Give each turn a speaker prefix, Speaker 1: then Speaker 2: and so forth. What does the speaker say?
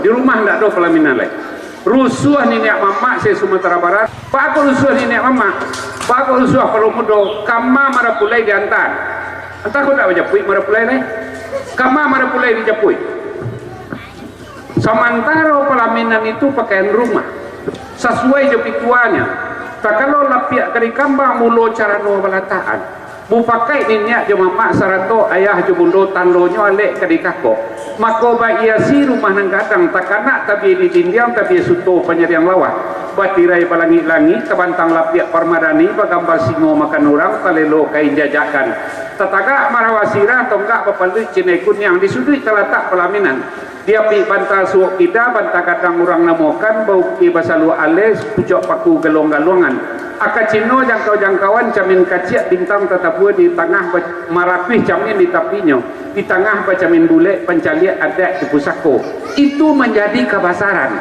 Speaker 1: di rumah tidak ada pelaminan lain. Rusuh nenek mama saya Sumatera Barat. Pak aku rusuh nenek mama. Pak aku rusuh kalau mudo kama marapulai diantar. Entah aku tak berjapui marapulai lain. Kama marapulai dijapui. Sementara pelaminan itu pakaian rumah sesuai je pituanya. Tak kalau lapiak kari kambang mulo cara no balataan. Bu pakai minyak je mamak sarato ayah je bundo tandonya alek kadi kako. Mako ba ia si rumah nang kadang tak kanak tapi di dindiam tapi suto penyeriang lawan. Batirai balangi-langi kebantang lapiak permadani bagambar singo makan orang talelo kain jajakan. Tetaga marawasira atau enggak papalu cinekun yang disudui terletak pelaminan. Dia pi bantal suok kita bantal kadang orang namokan bau pi basalu ales pucuk paku galong-galongan akacino jangkau-jangkauan camin kaciak bintang tatapu di tengah marapih camin di tapinya di tengah bacamin bule pencaliak adat di pusako itu menjadi kebasaran.